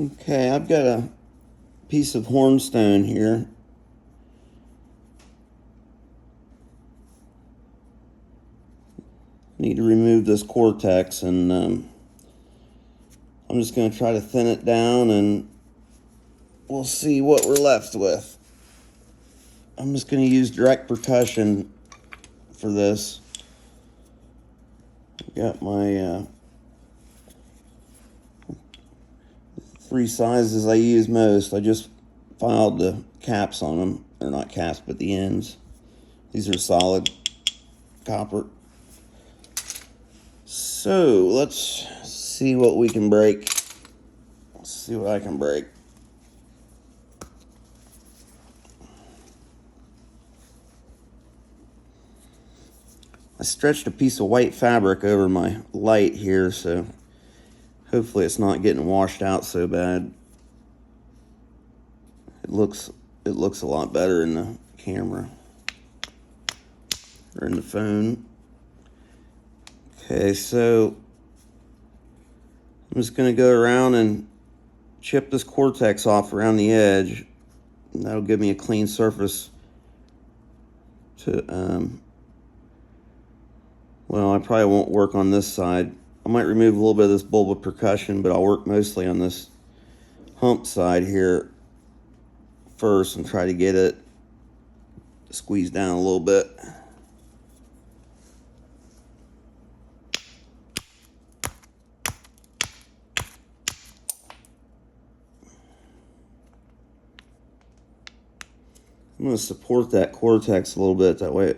Okay, I've got a piece of hornstone here. Need to remove this cortex, and I'm just going to try to thin it down, and we'll see what we're left with. I'm just going to use direct percussion for this. I've got my 3 sizes I use most. I just filed the caps on them, or not caps, but the ends. These are solid copper. So let's see what we can break. Let's see what I can break. I stretched a piece of white fabric over my light here, so hopefully it's not getting washed out so bad. It looks a lot better in the camera or in the phone. Okay, so I'm just going to go around and chip this cortex off around the edge, and that'll give me a clean surface to, well, I probably won't work on this side. I might remove a little bit of this bulb of percussion, but I'll work mostly on this hump side here first and try to get it squeezed down a little bit. I'm going to support that cortex a little bit, that way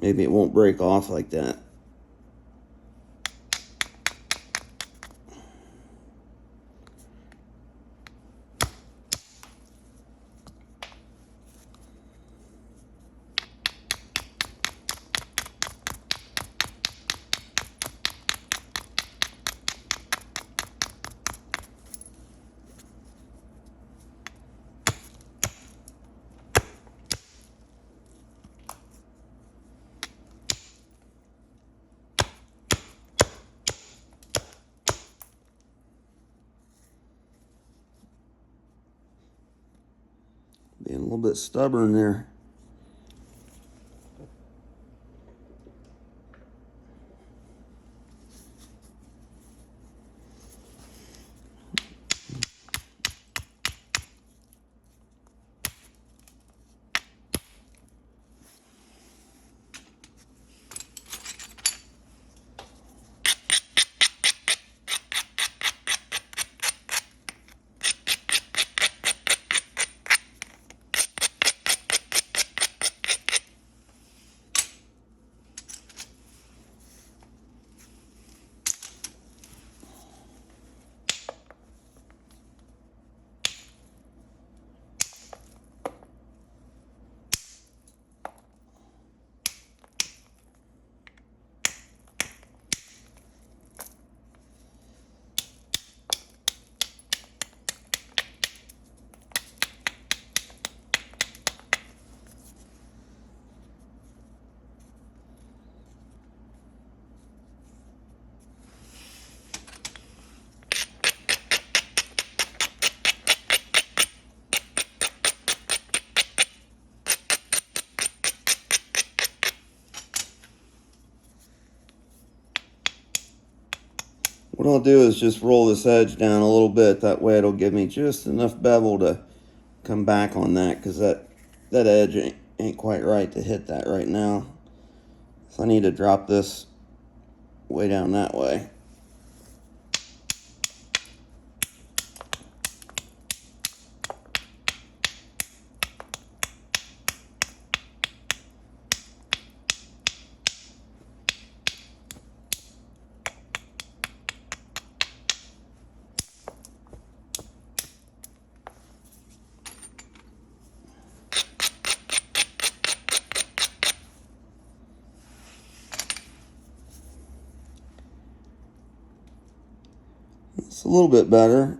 maybe it won't break off like that. Being a little bit stubborn there. What I'll do is just roll this edge down a little bit. That way it'll give me just enough bevel to come back on that, because that edge ain't quite right to hit that right now. So I need to drop this way down that way. It's a little bit better.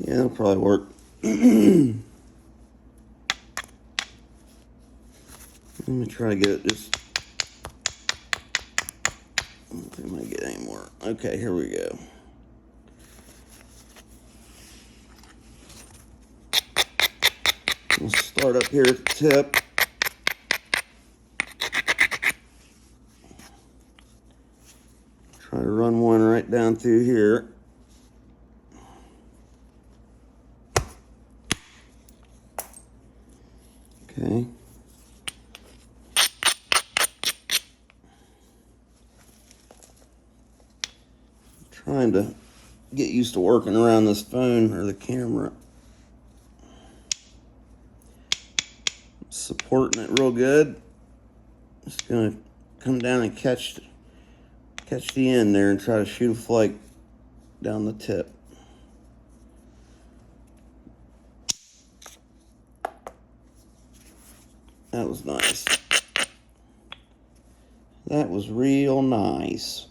Yeah, it'll probably work. Let me try to get it just Am I getting any more? Okay, here we go. We'll start up here at the tip. Try to run one right down through here. Okay. Trying to get used to working around this phone or the camera. Supporting it real good. Just gonna come down and catch the end there and try to shoot a flake down the tip. That was nice. That was real nice.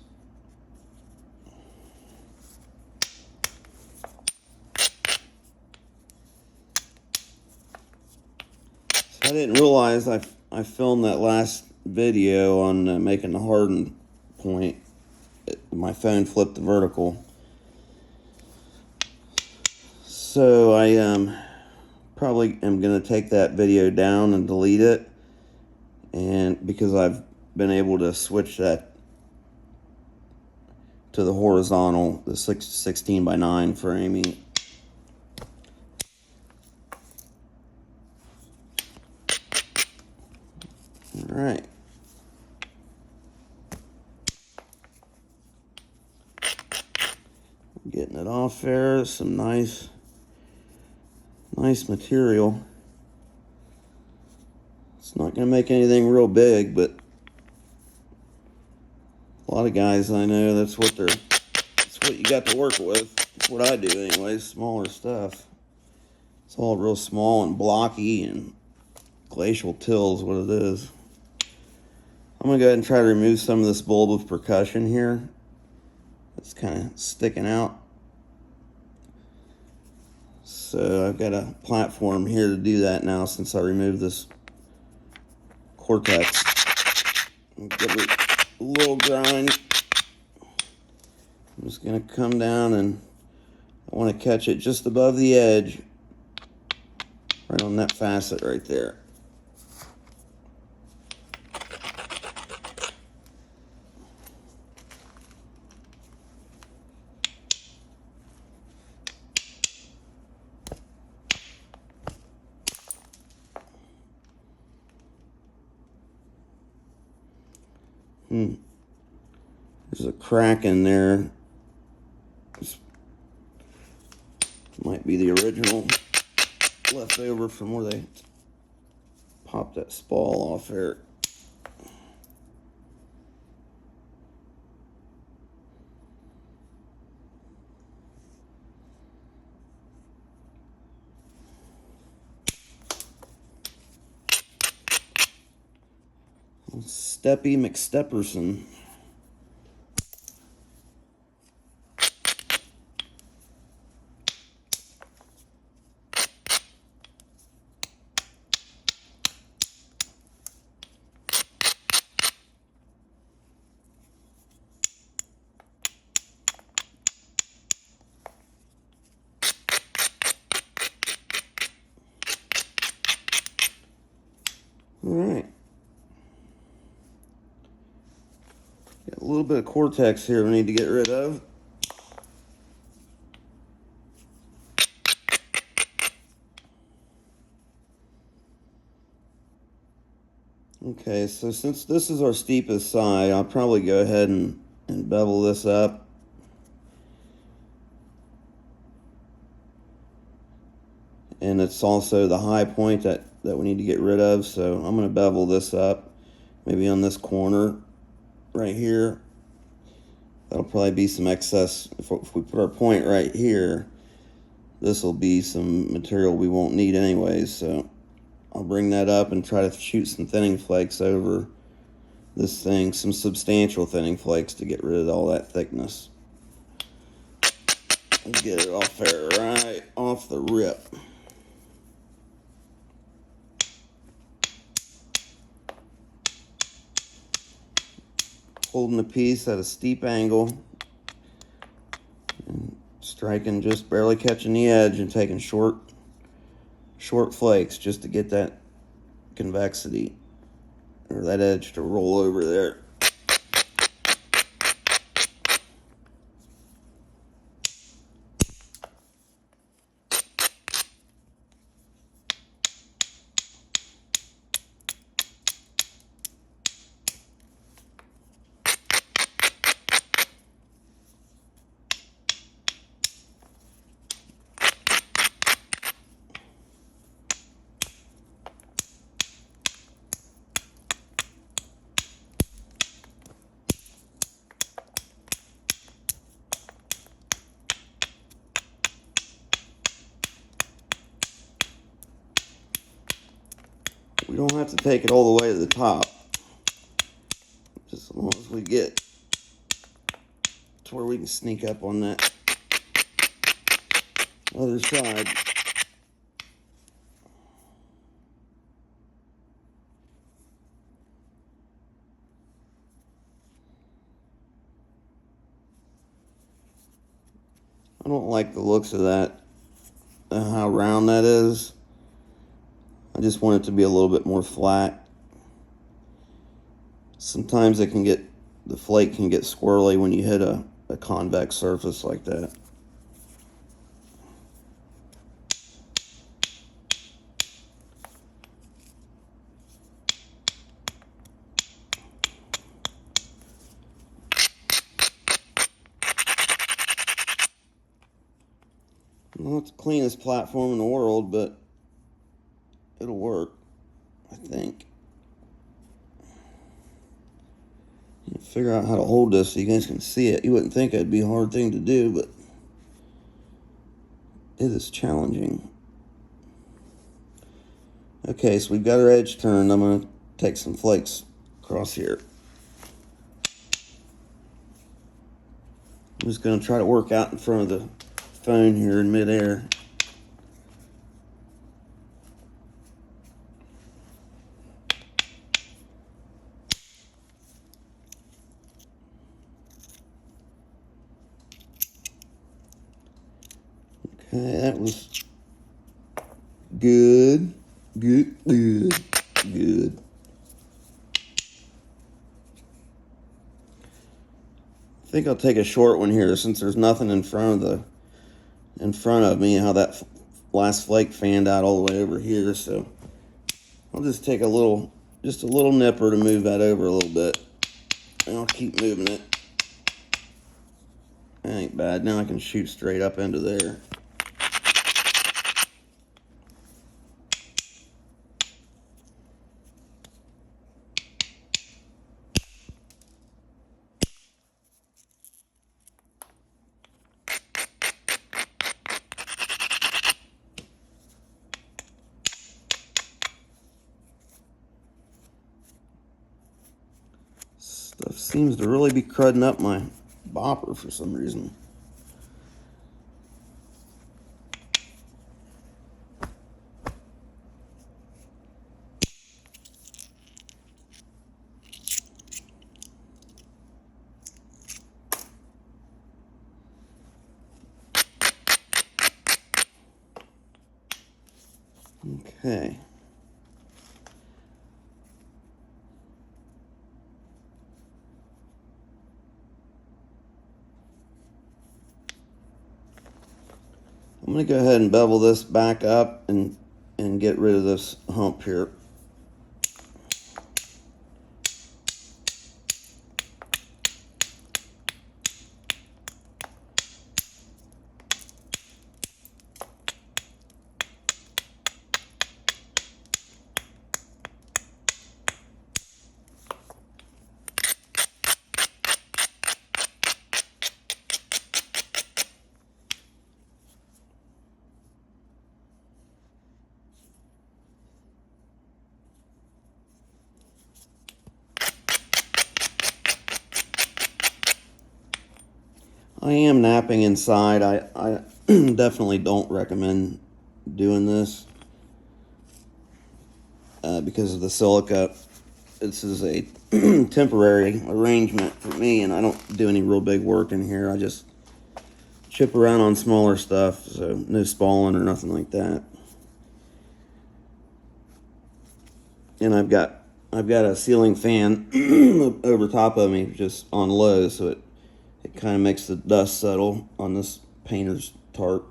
I didn't realize I filmed that last video on making the hardened point. My phone flipped to vertical. So I probably am going to take that video down and delete it. And because I've been able to switch that to the horizontal, the 16:9 framing. All right. Getting it off there. Some nice material. It's not going to make anything real big, but a lot of guys I know, that's what you got to work with. That's what I do anyway, smaller stuff. It's all real small and blocky, and glacial till is what it is. I'm going to go ahead and try to remove some of this bulb of percussion here. It's kind of sticking out. So I've got a platform here to do that now since I removed this cortex. Give it a little grind. I'm just going to come down and I want to catch it just above the edge. Right on that facet right there. There's a crack in there. This might be the original left over from where they popped that spall off there. Steppy McStepperson. All right. Got a little bit of cortex here we need to get rid of. Okay, so since this is our steepest side, I'll probably go ahead and bevel this up. And it's also the high point that we need to get rid of, so I'm going to bevel this up, maybe on this corner right here. That'll probably be some excess. If we put our point right here, this will be some material we won't need anyways, so I'll bring that up and try to shoot some thinning flakes over this thing, some substantial thinning flakes to get rid of all that thickness. Get it off there right off the rip. holding the piece at a steep angle and striking, just barely catching the edge and taking short flakes just to get that convexity or that edge to roll over there. We don't have to take it all the way to the top, just as long as we get to where we can sneak up on that other side. I don't like the looks of that, how round that is. I just want it to be a little bit more flat. Sometimes the flake can get squirrely when you hit a convex surface like that. Not the cleanest platform in the world, but it'll work, I think. Figure out how to hold this so you guys can see it. You wouldn't think it'd be a hard thing to do, but it is challenging. Okay, so we've got our edge turned. I'm going to take some flakes across here. I'm just going to try to work out in front of the phone here in midair. Okay, that was good. Good. I think I'll take a short one here since there's nothing in front of me. How that last flake fanned out all the way over here, so I'll just take just a little nipper to move that over a little bit, and I'll keep moving it. That ain't bad. Now I can shoot straight up into there. Stuff seems to really be crudding up my bopper for some reason. Okay. I'm going to go ahead and bevel this back up and get rid of this hump here. I am knapping inside. I definitely don't recommend doing this because of the silica. this is a temporary arrangement for me, and I don't do any real big work in here. I just chip around on smaller stuff, so no spalling or nothing like that. And I've got a ceiling fan over top of me, just on low, so it kind of makes the dust settle on this painter's tarp.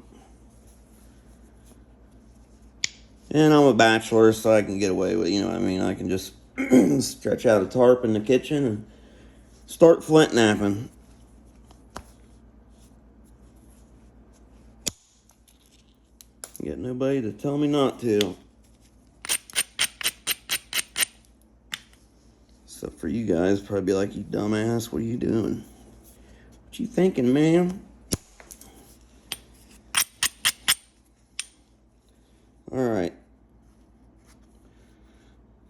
And I'm a bachelor, so I can get away with, you know what I mean, I can just stretch out a tarp in the kitchen and start flint knapping. Get nobody to tell me not to. Except for you guys, probably be like, you dumbass, what are you doing? What you thinking, man? Alright.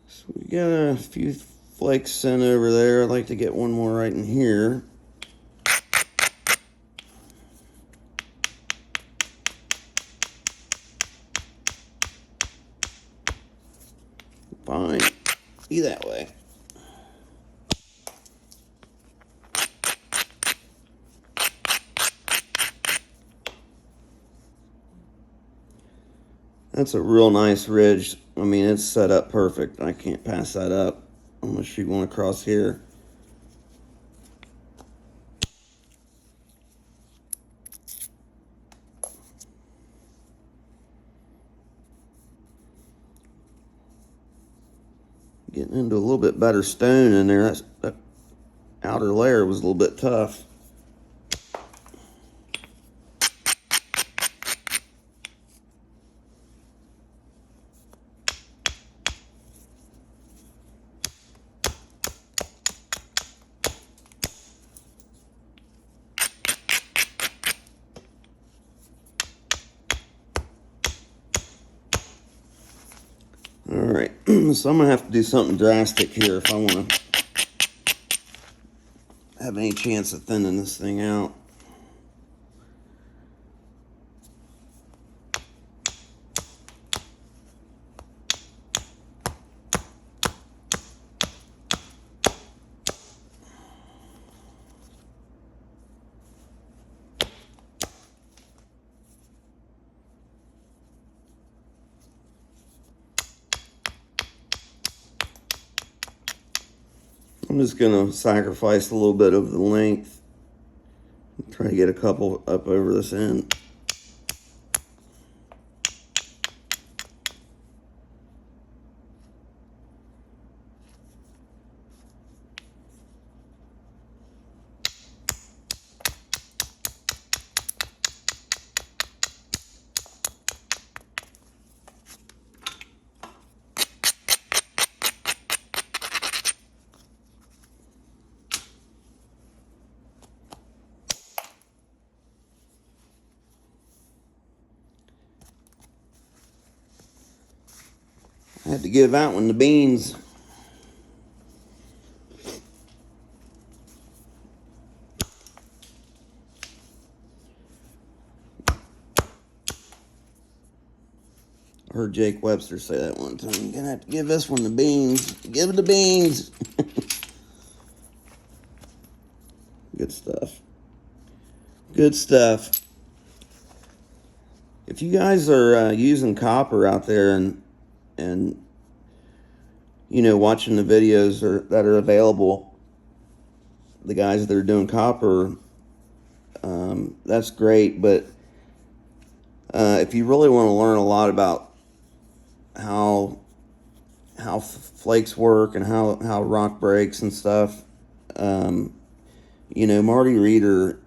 So we got a few flakes sent over there. I'd like to get one more right in here. Fine. Be that way. That's a real nice ridge. I mean, it's set up perfect. I can't pass that up. I'm going to shoot one across here. Getting into a little bit better stone in there. That outer layer was a little bit tough. Alright, so I'm going to have to do something drastic here if I want to have any chance of thinning this thing out. I'm just going to sacrifice a little bit of the length. Try to get a couple up over this end. I had to give that one the beans. I heard Jake Webster say that one time. You're gonna have to give this one the beans. Give it the beans. Good stuff. Good stuff. If you guys are using copper out there and you know, watching the videos that are available, the guys that are doing copper, that's great. But if you really want to learn a lot about how flakes work and how rock breaks and stuff, you know, Marty Reeder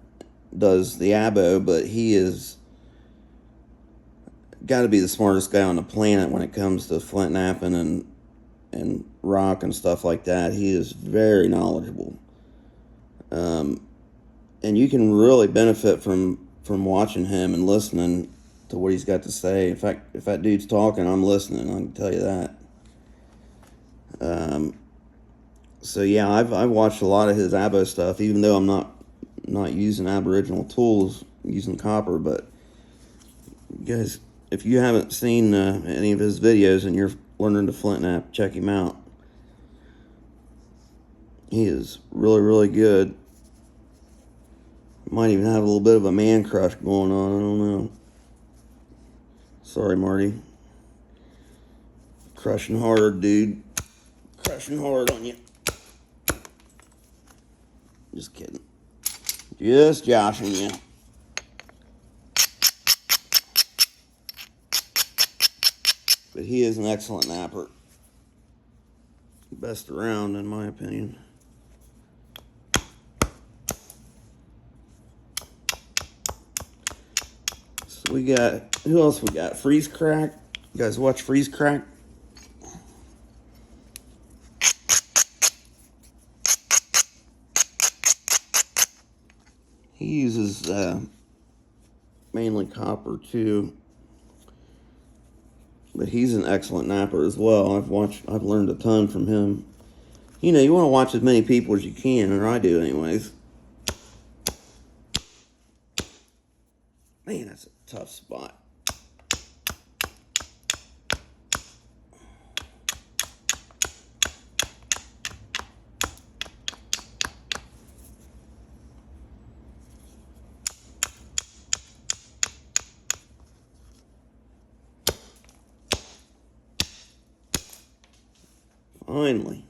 does the abo, but he is got to be the smartest guy on the planet when it comes to flint knapping and rock and stuff like that. He is very knowledgeable, and you can really benefit from watching him and listening to what he's got to say. In fact, if that dude's talking, I'm listening. I can tell you that. So yeah, I've watched a lot of his abo stuff, even though I'm not using Aboriginal tools, I'm using copper. But you guys, if you haven't seen any of his videos and you're learning to flint knap, check him out. He is really, really good. Might even have a little bit of a man crush going on. I don't know. Sorry, Marty. Crushing hard, dude. Crushing hard on you. Just kidding. Just joshing you. But he is an excellent napper. Best around, in my opinion. So we got, who else we got? Freeze Crack. You guys watch Freeze Crack? He uses mainly copper too, but he's an excellent napper as well. I've learned a ton from him. You know, you want to watch as many people as you can, or I do anyways. Man, that's a tough spot. Finally.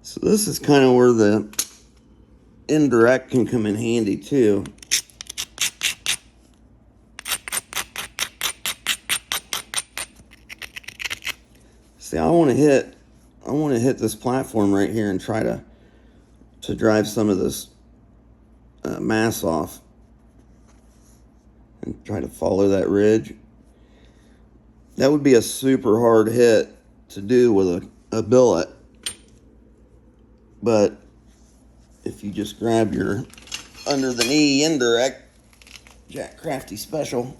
So this is kind of where the indirect can come in handy too. See, I want to hit this platform right here and try to drive some of this mass off and try to follow that ridge. That would be a super hard hit to do with a billet. But if you just grab your under the knee indirect, Jack Crafty special,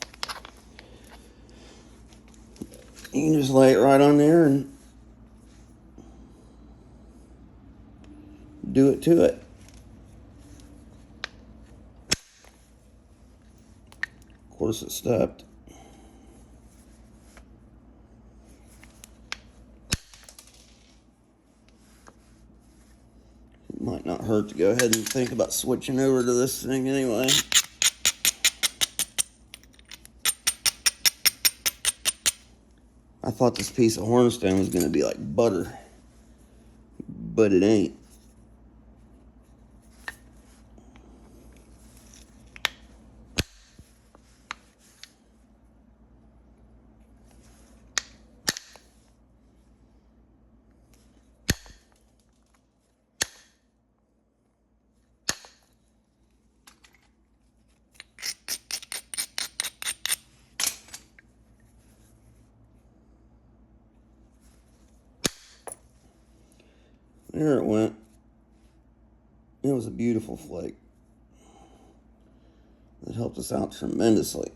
you can just lay it right on there and do it to it. Of course it stepped. It might not hurt to go ahead and think about switching over to this thing anyway. I thought this piece of HornStone was going to be like butter, but it ain't. There it went. It was a beautiful flake. It helped us out tremendously.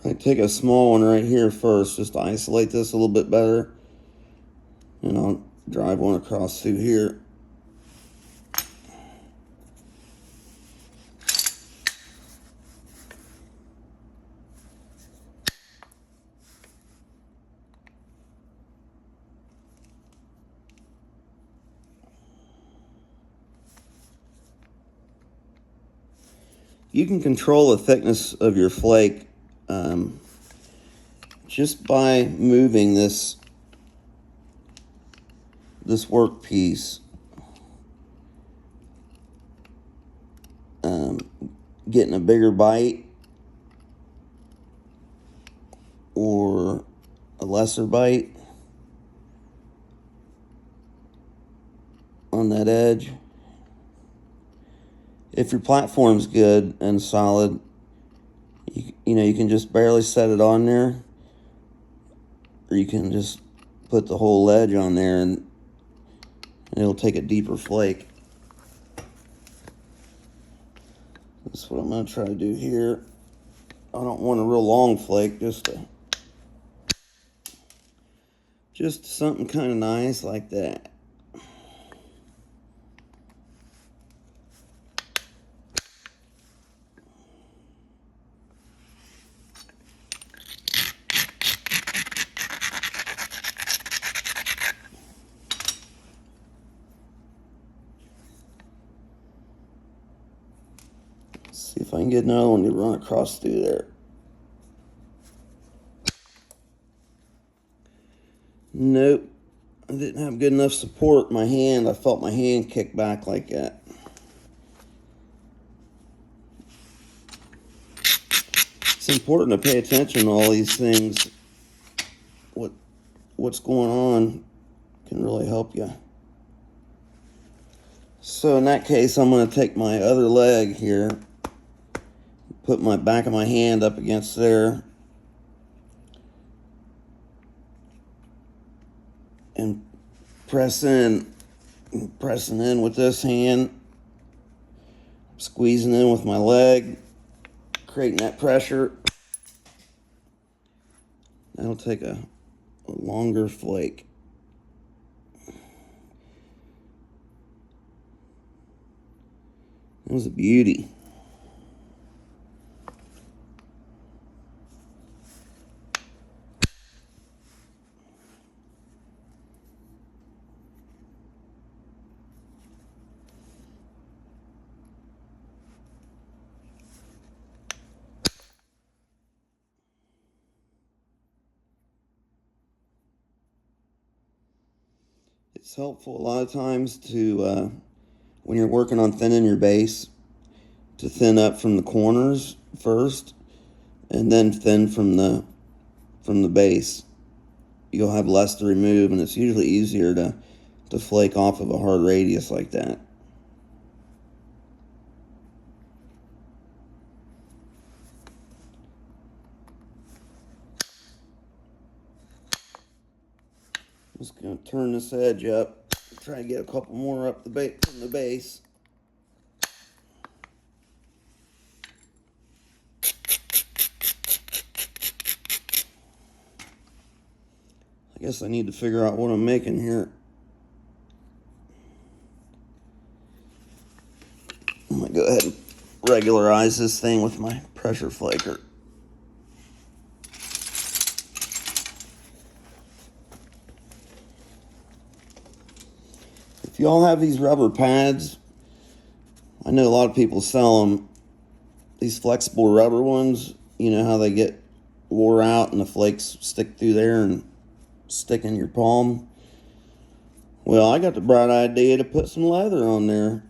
I take a small one right here first, just to isolate this a little bit better. And I'll drive one across through here. You can control the thickness of your flake just by moving this workpiece, getting a bigger bite or a lesser bite on that edge. If your platform's good and solid, you know, you can just barely set it on there, or you can just put the whole edge on there and it'll take a deeper flake. That's what I'm going to try to do here. I don't want a real long flake, just something kind of nice like that. See if I can get another one to run across through there. Nope. I didn't have good enough support in my hand. I felt my hand kick back like that. It's important to pay attention to all these things. What's going on can really help you. So in that case, I'm going to take my other leg here, put my back of my hand up against there, and pressing in with this hand, squeezing in with my leg, creating that pressure. That'll take a longer flake. That was a beauty. It's helpful a lot of times to, when you're working on thinning your base, to thin up from the corners first, and then thin from the base. You'll have less to remove, and it's usually easier to flake off of a hard radius like that. I'm just going to turn this edge up, try to get a couple more up from the base. I guess I need to figure out what I'm making here. I'm going to go ahead and regularize this thing with my pressure flaker. If y'all have these rubber pads, I know a lot of people sell them, these flexible rubber ones. You know how they get wore out and the flakes stick through there and stick in your palm? Well, I got the bright idea to put some leather on there.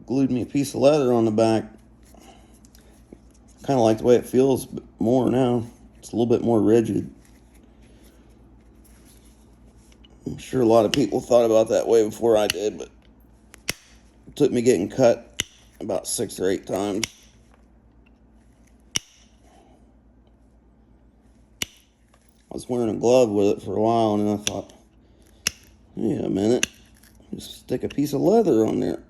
Glued me a piece of leather on the back. Kind of like the way it feels more now. It's a little bit more rigid. I'm sure a lot of people thought about that way before I did, but it took me getting cut about 6 or 8 times. I was wearing a glove with it for a while, and then I thought, wait a minute, just stick a piece of leather on there.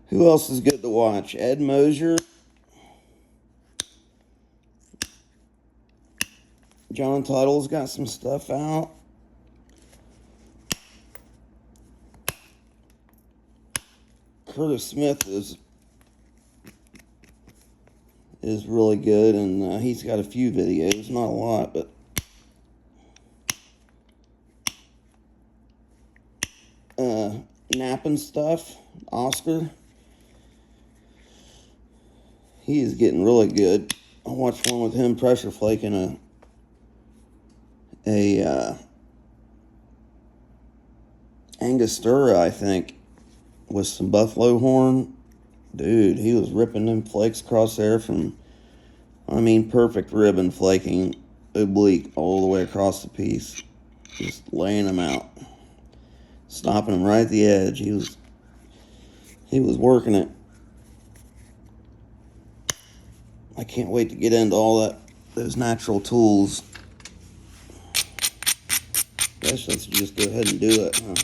Who else is good to watch? Ed Mosier, John Tuttle's got some stuff out. Curtis Smith is really good, and he's got a few videos, not a lot, but knapping stuff. Oscar, he is getting really good. I watched one with him pressure flaking a Angostura, I think, with some buffalo horn. Dude, he was ripping them flakes across there from, I mean, perfect ribbon flaking, oblique all the way across the piece. Just laying them out. Stopping them right at the edge. He was working it. I can't wait to get into all those natural tools. Guess let's just go ahead and do it, huh?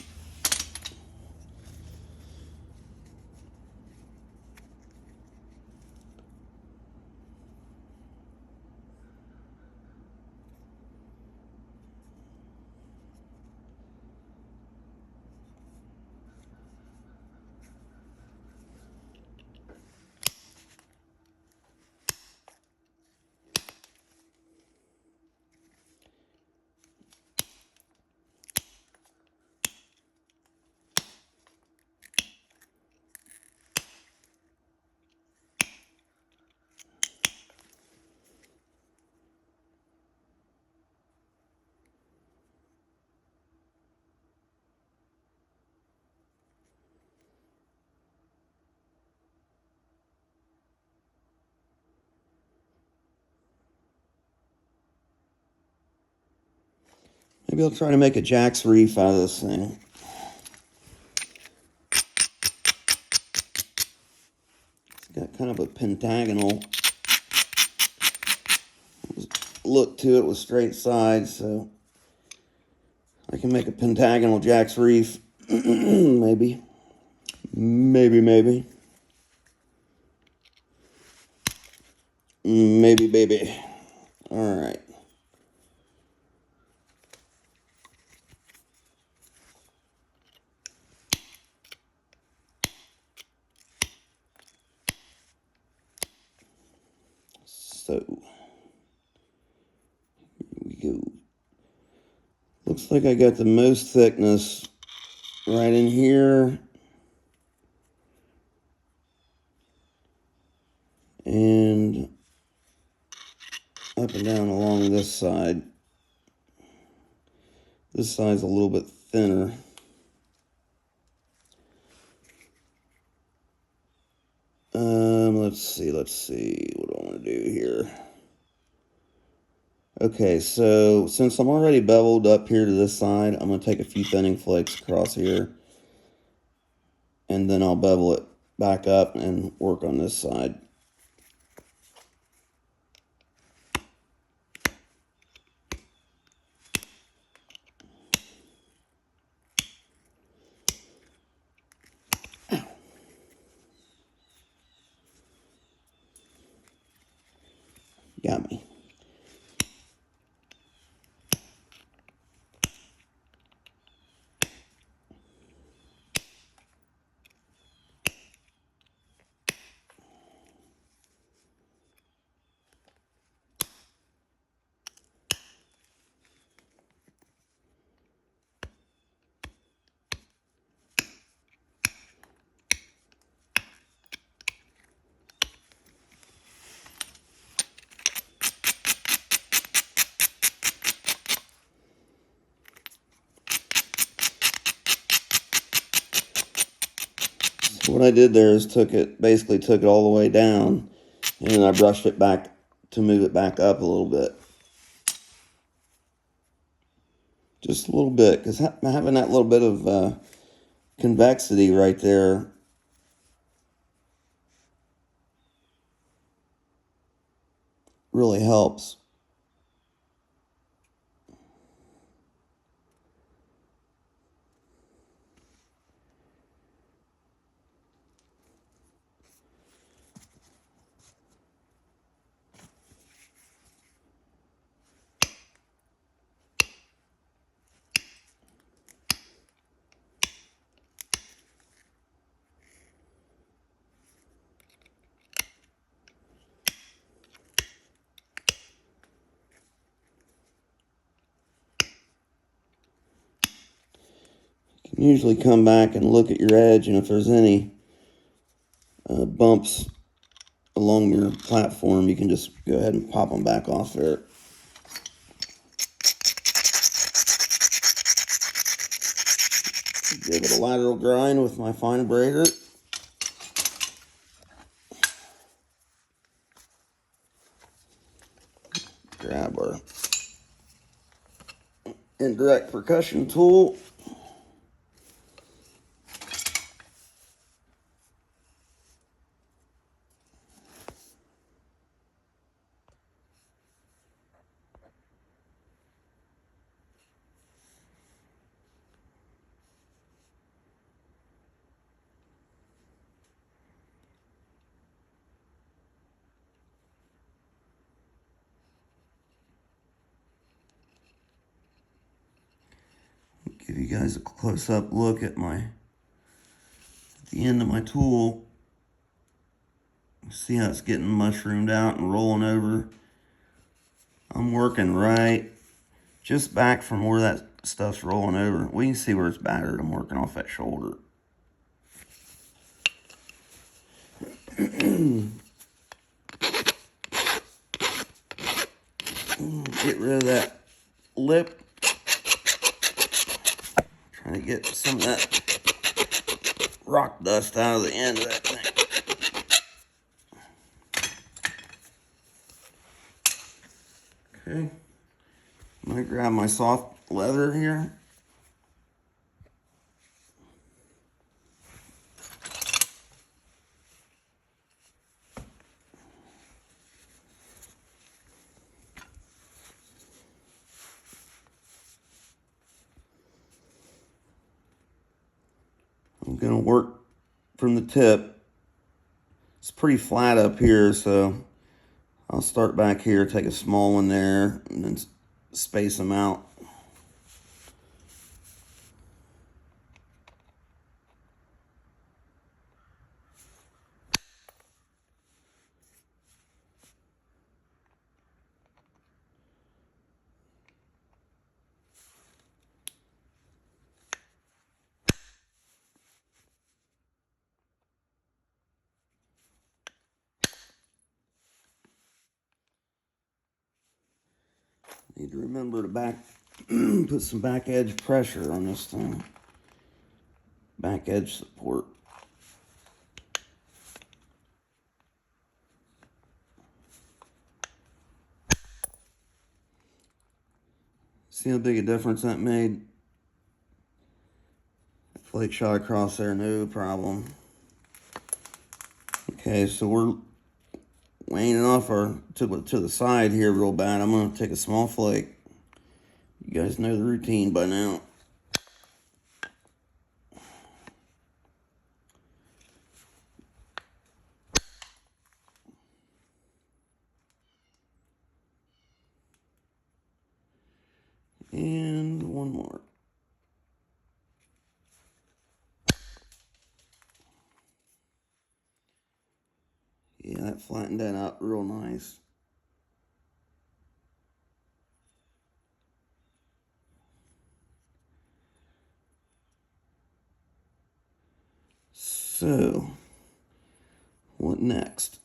Maybe I'll try to make a jack's reef out of this thing. It's got kind of a pentagonal look to it with straight sides, so I can make a pentagonal jack's reef. Maybe. Maybe, baby. All right. So, here we go. Looks like I got the most thickness right in here. And up and down along this side. This side's a little bit thinner. Let's see. What do I want to do here? Okay, so since I'm already beveled up here to this side, I'm going to take a few thinning flakes across here. And then I'll bevel it back up and work on this side. Got me. What I did there is basically took it all the way down, and then I brushed it back to move it back up a little bit. Just a little bit, because having that little bit of convexity right there really helps. You can usually come back and look at your edge, and if there's any bumps along your platform, you can just go ahead and pop them back off there. Give it a lateral grind with my fine braiders. Grab our indirect percussion tool. Give you guys a close-up look at the end of my tool. See how it's getting mushroomed out and rolling over. I'm working right just back from where that stuff's rolling over. We can see where it's battered. I'm working off that shoulder. Get rid of that lip. Trying to get some of that rock dust out of the end of that thing. Okay. I'm going to grab my soft leather here. I'm going to work from the tip. It's pretty flat up here, so I'll start back here, take a small one there, and then space them out. Need to remember to put some back edge pressure on this thing. Back edge support. See how big a difference that made? Flake shot across there, no problem. Okay, so we're laying it off to the side here real bad. I'm going to take a small flake. You guys know the routine by now. And one more. Yeah, that flattened that out real nice. So, what next?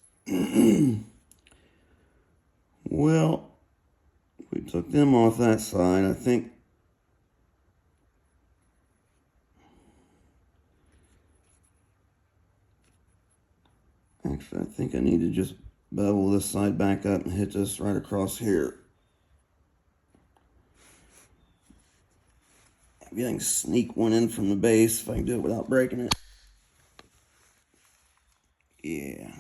Well, we took them off that side. I think I need to just bevel this side back up and hit this right across here. Maybe I can sneak one in from the base if I can do it without breaking it. Yeah.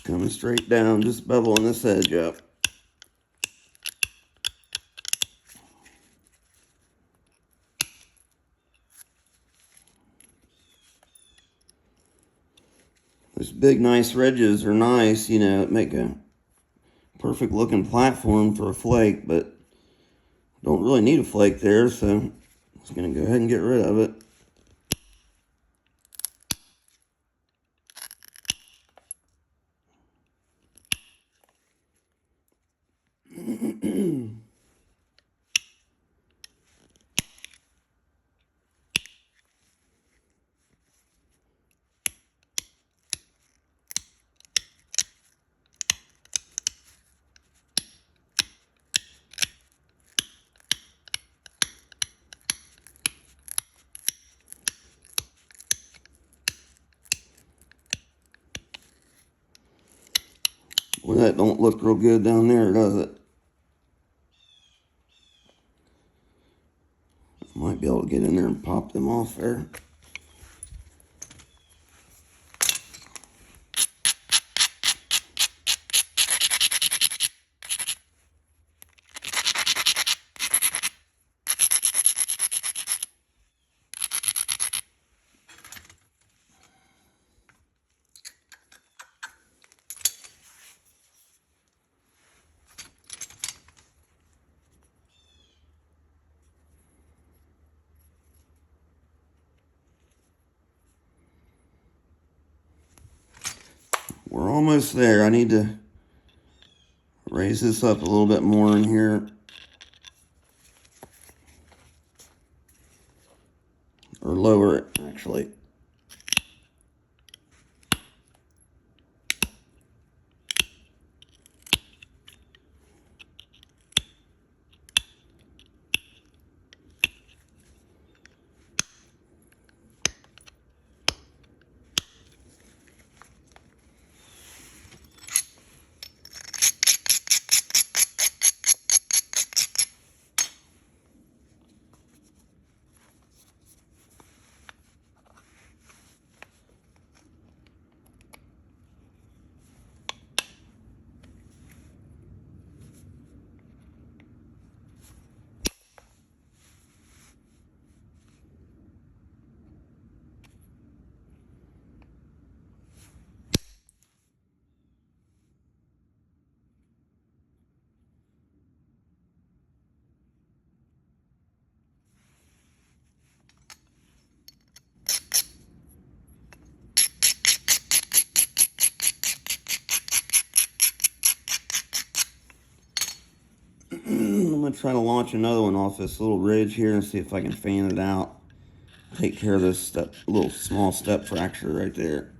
Coming straight down, just beveling this edge up. Those big nice ridges are nice, you know, make a perfect looking platform for a flake, but don't really need a flake there, so I'm just going to go ahead and get rid of it. Well, that don't look real good down there, does it? Might be able to get in there and pop them off there. We're almost there. I need to raise this up a little bit more in here. Or lower it, actually. I'm going to try to launch another one off this little ridge here and see if I can fan it out. Take care of this little small step fracture right there.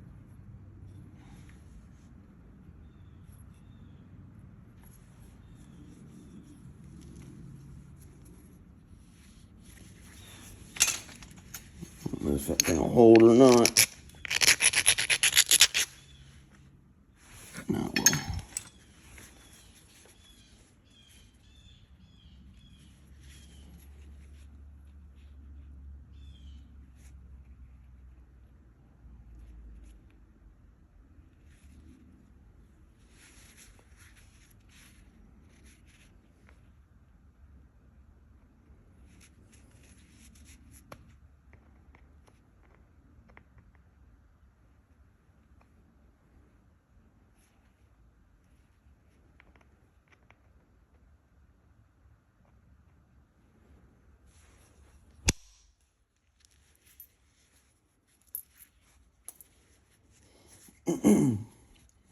I don't know if that's going to hold or not. No, it will.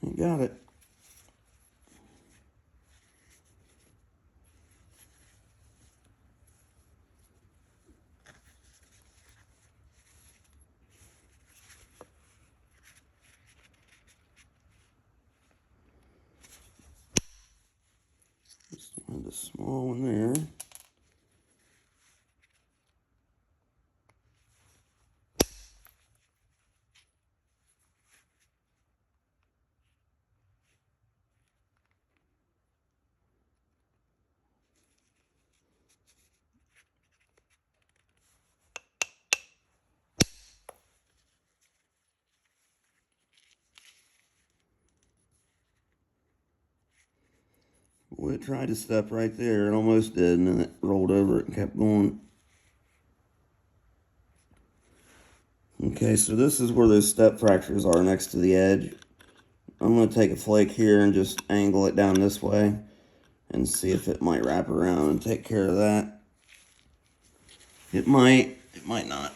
You got it. Just wanted a small one there. Boy, it tried to step right there. It almost did, and then it rolled over it and kept going. Okay, so this is where those step fractures are next to the edge. I'm going to take a flake here and just angle it down this way and see if it might wrap around and take care of that. It might not.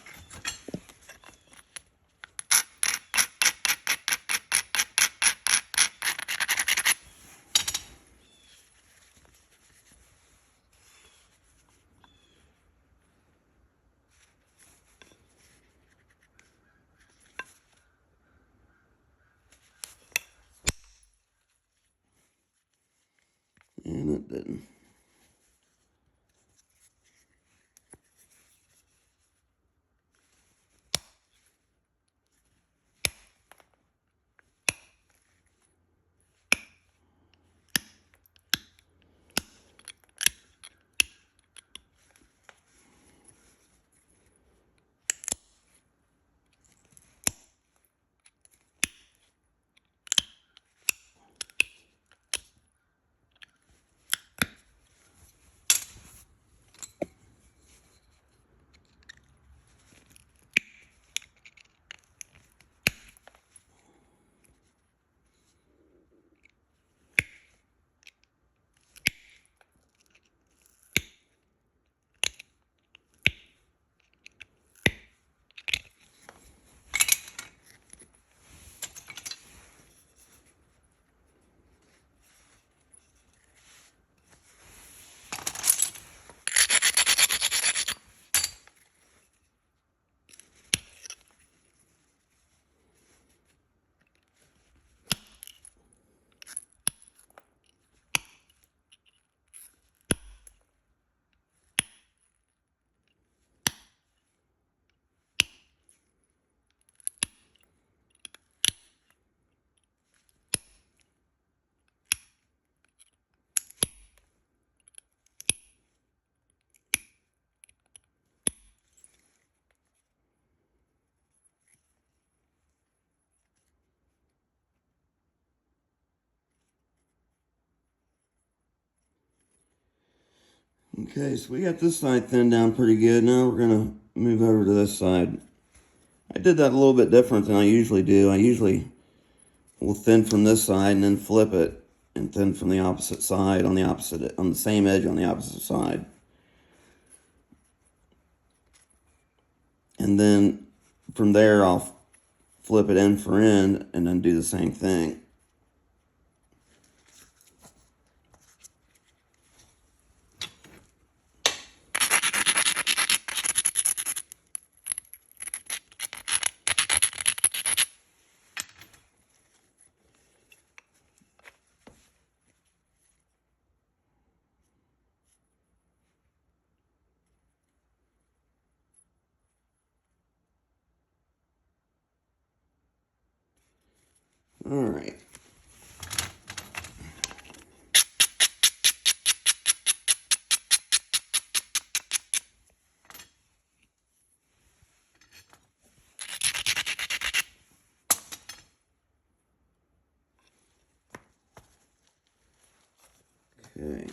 And it didn't. Okay, so we got this side thinned down pretty good. Now we're going to move over to this side. I did that a little bit different than I usually do. I usually will thin from this side and then flip it and thin from the opposite side on the same edge on the opposite side. And then from there I'll flip it end for end and then do the same thing. All right. Okay.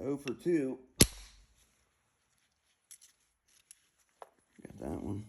Oh for 2. Got that one.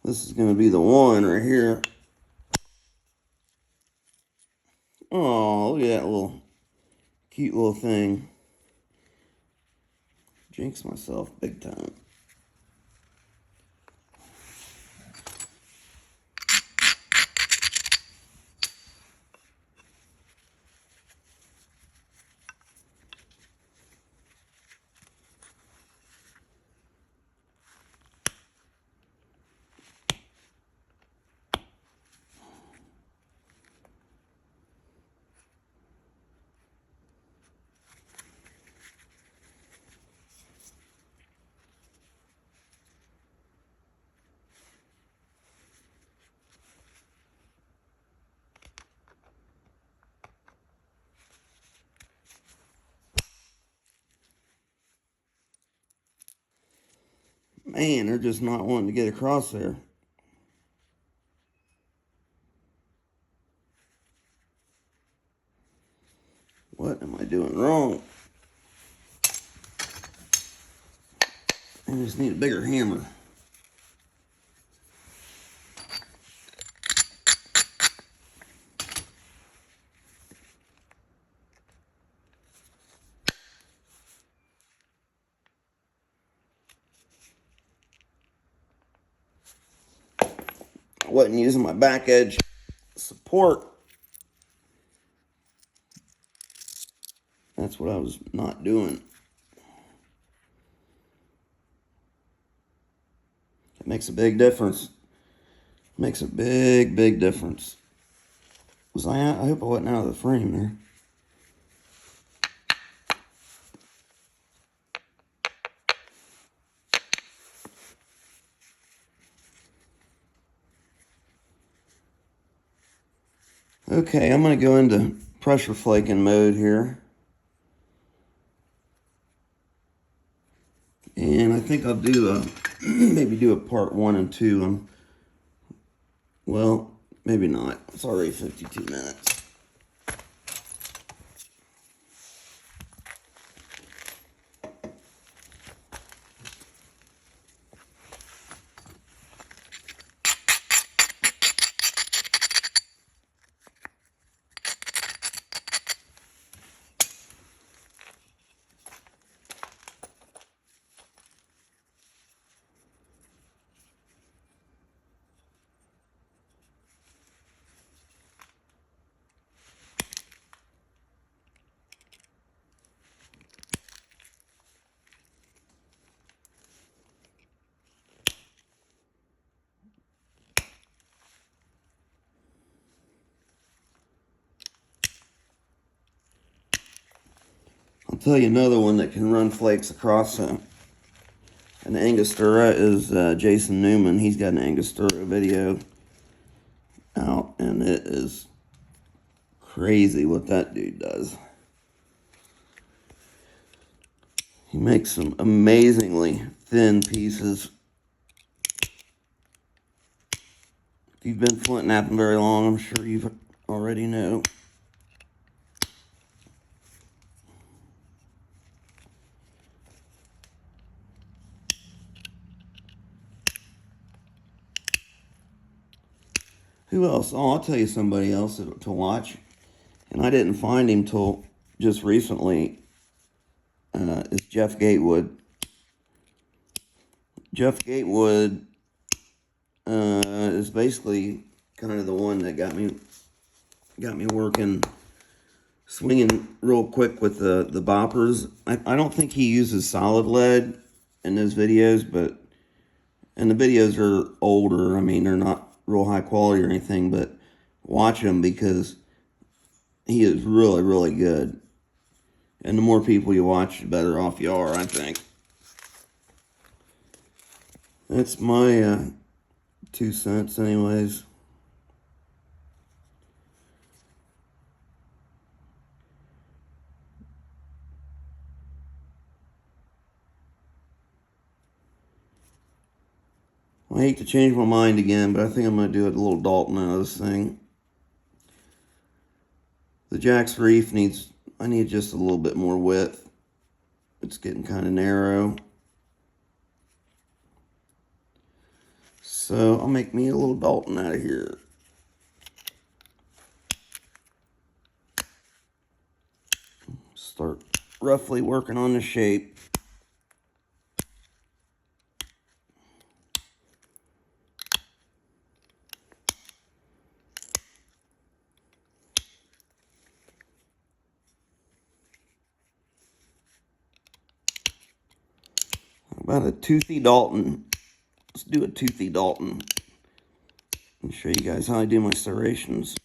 This is going to be the one right here. Oh, look at that little cute little thing. Jinx myself big time. Man, they're just not wanting to get across there. What am I doing wrong? I just need a bigger hammer. I wasn't using my back edge support. That's what I was not doing. It makes a big difference. Makes a big, big difference. I hope I wasn't out of the frame there. Okay, I'm going to go into pressure flaking mode here. And I think I'll do maybe do a part 1 and 2. Well, maybe not. It's already 52 minutes. I'll tell you another one that can run flakes across an Angostura is Jason Newman. He's got an Angostura video out, and it is crazy what that dude does. He makes some amazingly thin pieces. If you've been flint knapping very long, I'm sure you already know. Who else? Oh, I'll tell you somebody else to watch. And I didn't find him till just recently. Is Jeff Gatewood. Jeff Gatewood is basically kind of the one that got me working, swinging real quick with the boppers. I don't think he uses solid lead in those videos, and the videos are older. I mean, they're not real high quality or anything, but watch him because he is really, really good. And the more people you watch, the better off you are, I think. That's my 2 cents anyways. I hate to change my mind again, but I think I'm going to do a little Dalton out of this thing. The Jack's Reef I need just a little bit more width. It's getting kind of narrow. So I'll make me a little Dalton out of here. Start roughly working on the shape. About a toothy Dalton. Let's do a toothy Dalton and show you guys how I do my serrations.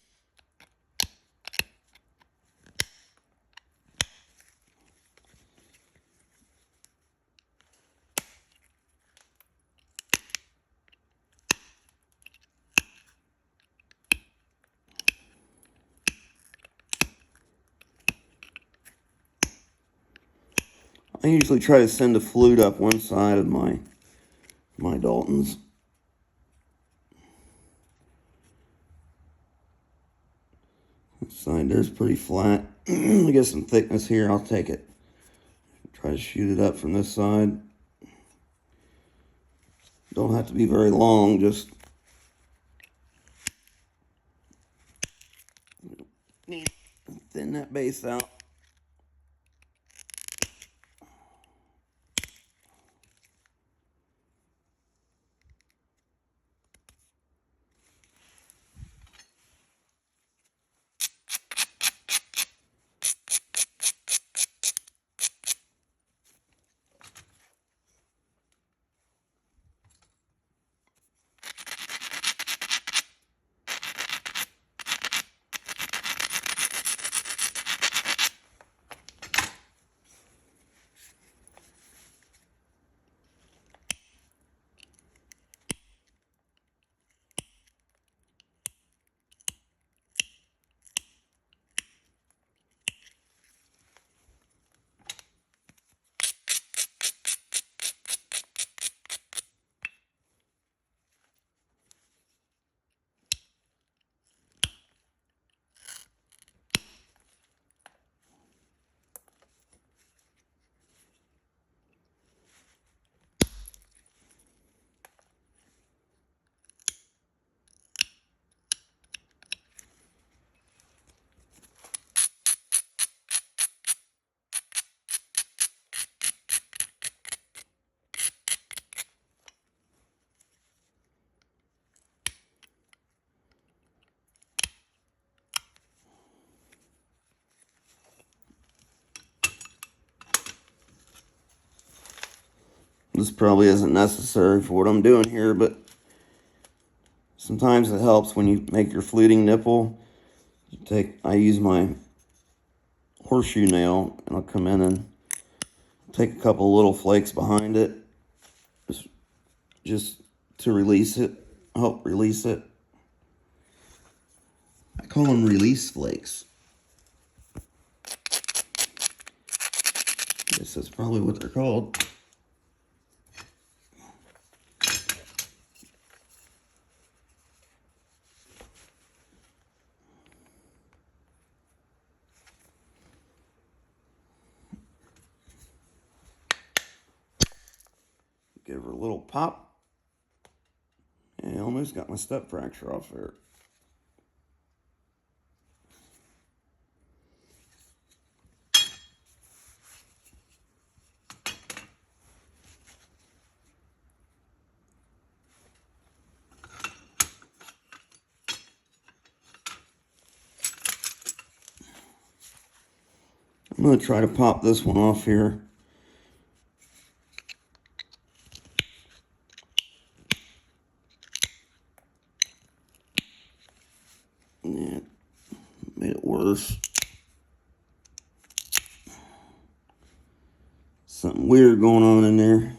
I usually try to send a flute up one side of my Daltons. This side there's pretty flat. I get some thickness here, I'll take it. Try to shoot it up from this side. Don't have to be very long, just thin that base out. This probably isn't necessary for what I'm doing here, but sometimes it helps when you make your fluting nipple. I use my horseshoe nail, and I'll come in and take a couple little flakes behind it, just to release it, help release it. I call them release flakes. I guess that's probably what they're called. Give her a little pop. And I almost got my step fracture off there. I'm going to try to pop this one off here. Yeah, made it worse. Something weird going on in there.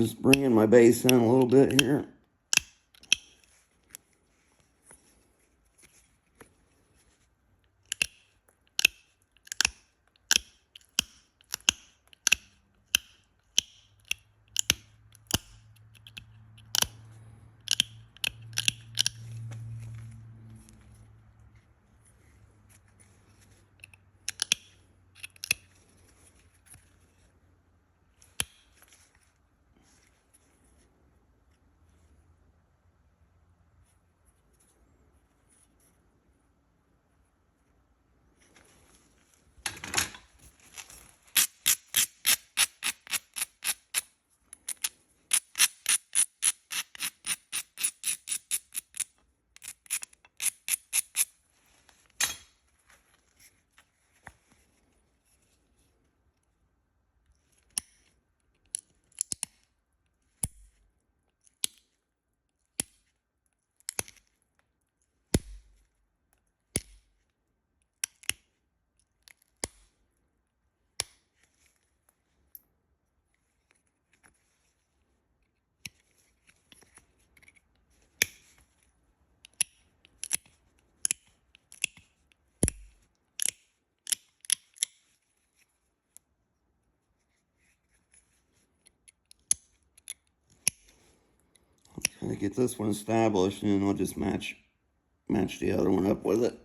Just bringing my base in a little bit here. Trying to get this one established, and then I'll just match the other one up with it.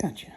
Gotcha.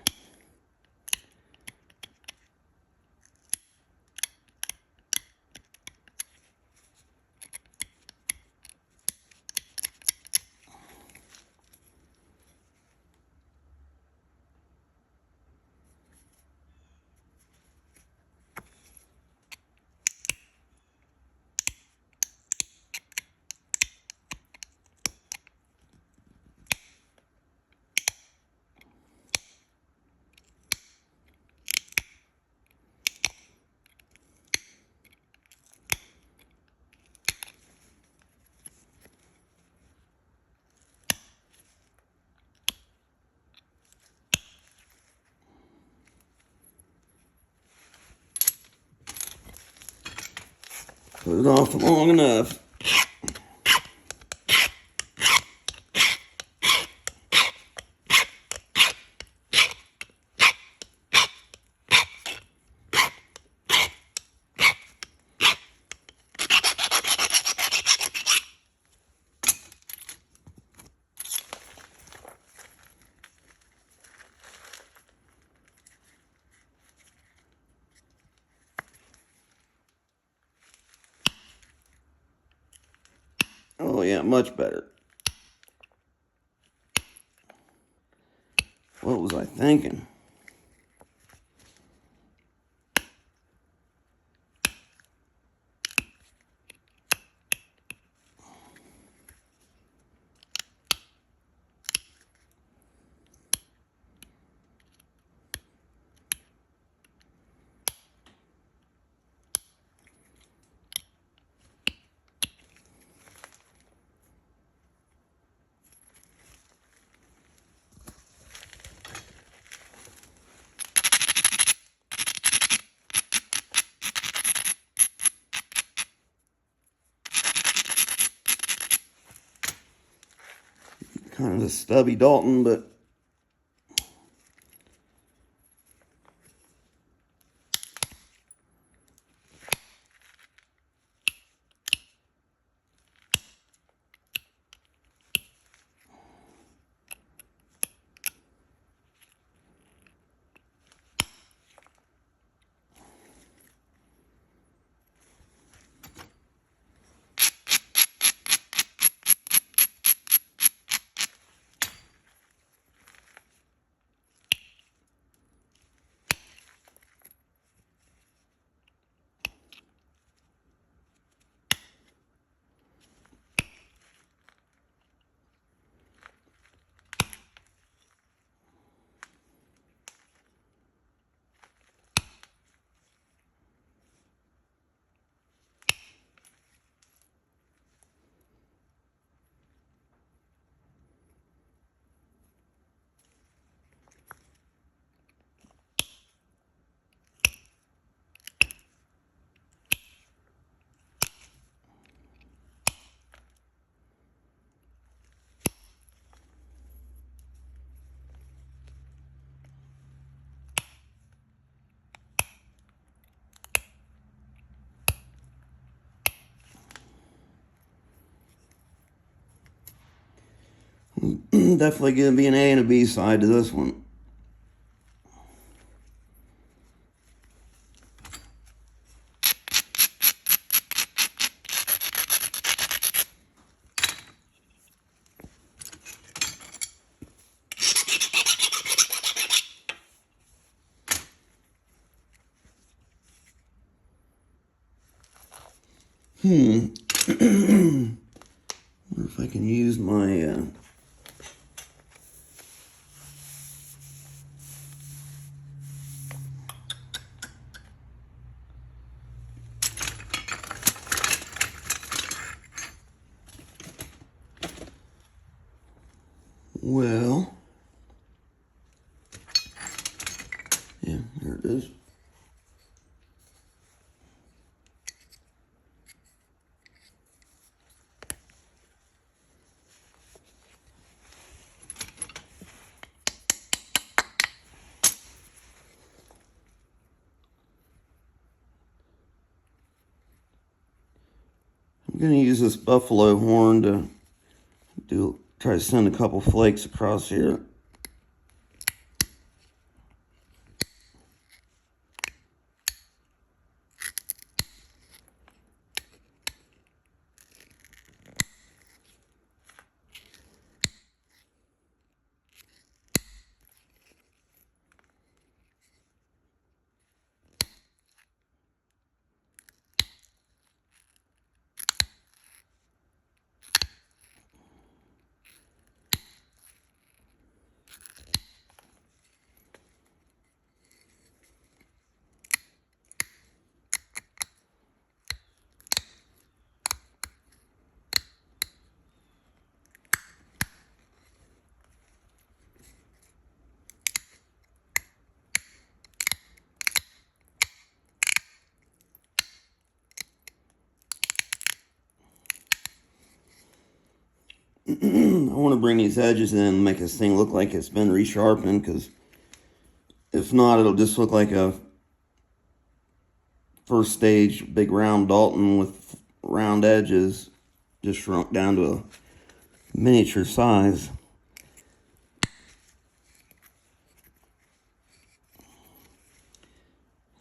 put it off long enough. Oh yeah, much better. What was I thinking? Kind of a stubby Dalton, but definitely going to be an A and a B side to this one. Wonder if I can use my well, yeah, there it is. I'm going to use this buffalo horn to try to send a couple flakes across here. want to bring these edges in and make this thing look like it's been resharpened, because if not, it'll just look like a first stage big round Dalton with round edges, just shrunk down to a miniature size.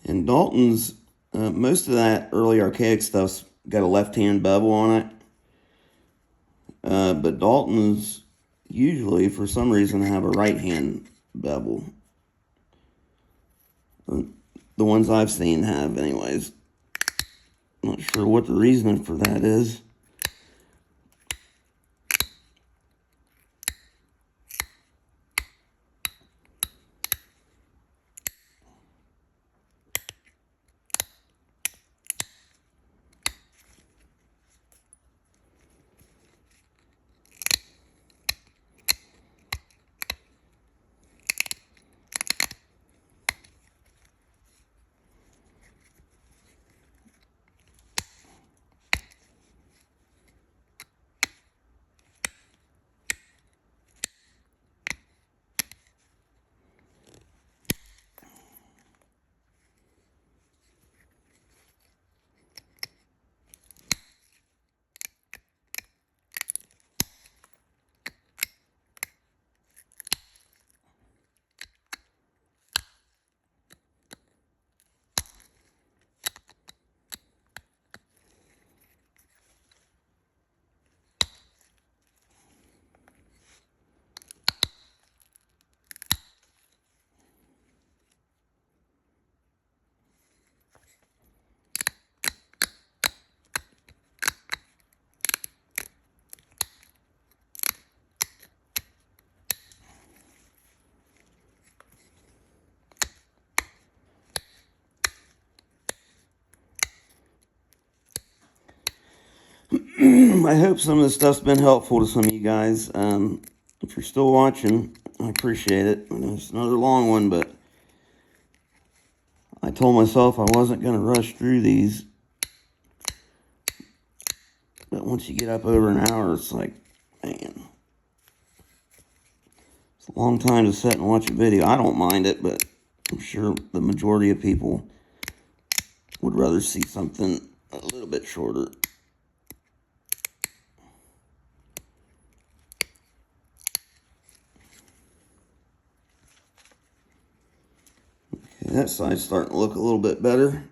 And Dalton's, most of that early archaic stuff's got a left-hand bevel on it. But Dalton's usually, for some reason, have a right-hand bevel. The ones I've seen have, anyways. Not sure what the reason for that is. I hope some of this stuff's been helpful to some of you guys. If you're still watching, I appreciate it. I know it's another long one, but I told myself I wasn't going to rush through these. But once you get up over an hour, it's like, man, it's a long time to sit and watch a video. I don't mind it, but I'm sure the majority of people would rather see something a little bit shorter. Okay, that side's starting to look a little bit better.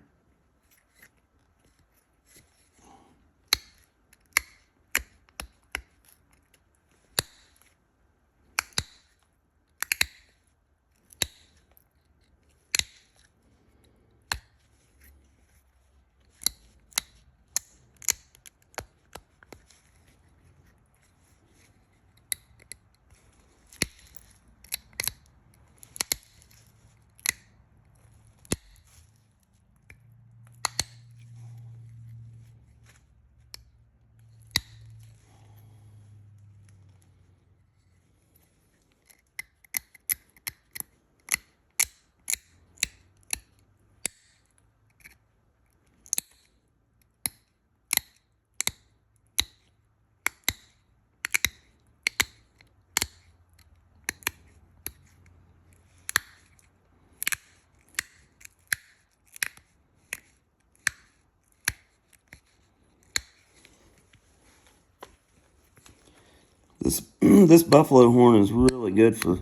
This buffalo horn is really good for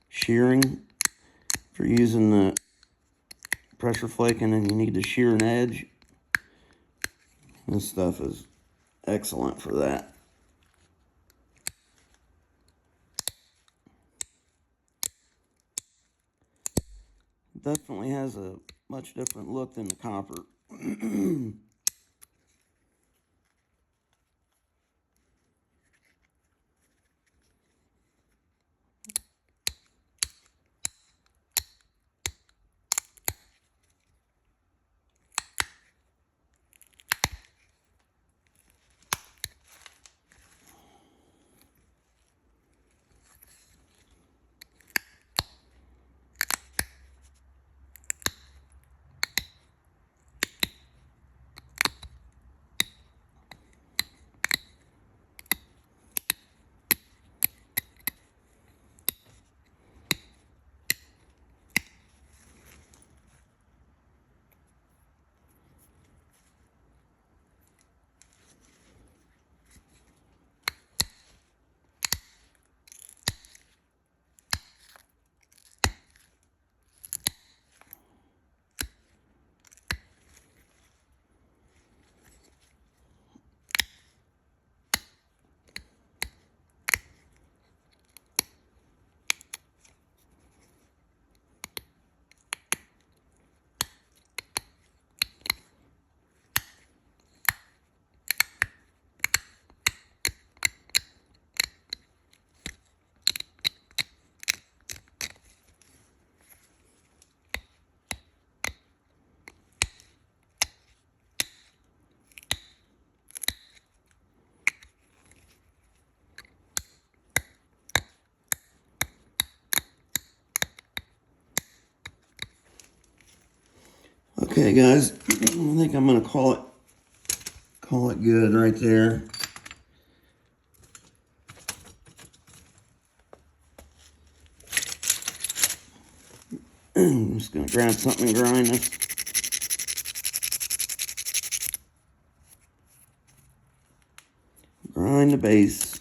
shearing. If you're using the pressure flaking and you need to shear an edge, this stuff is excellent for that. Definitely has a much different look than the copper. Okay, guys, I think I'm gonna call it good right there. I'm just gonna grab something and grind this. Grind the base.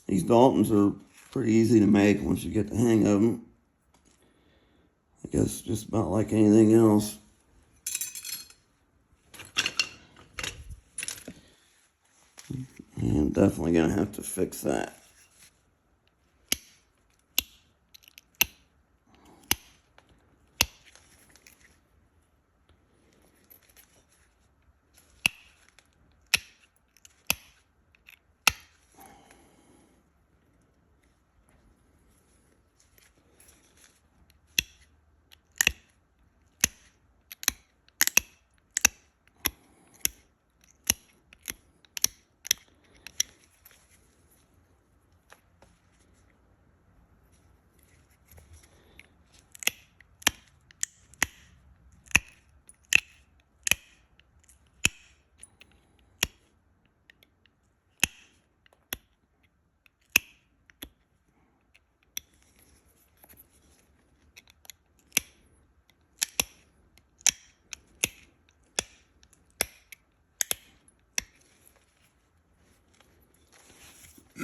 These Daltons are pretty easy to make once you get the hang of them. I guess just about like anything else. And I'm definitely gonna have to fix that.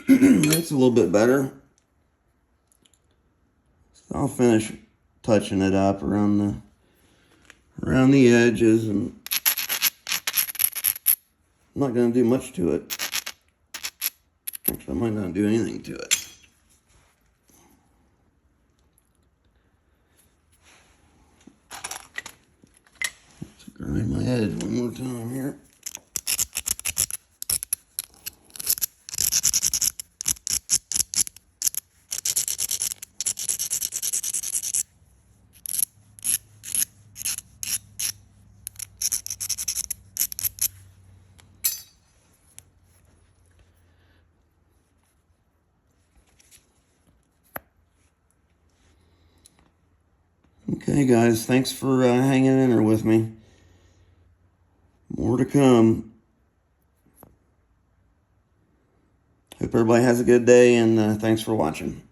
That's a little bit better. So I'll finish touching it up around the edges, and I'm not going to do much to it. Actually, I might not do anything to it. Let's grind my edge one more time here. Okay, guys, thanks for hanging in there with me. More to come. Hope everybody has a good day, and thanks for watching.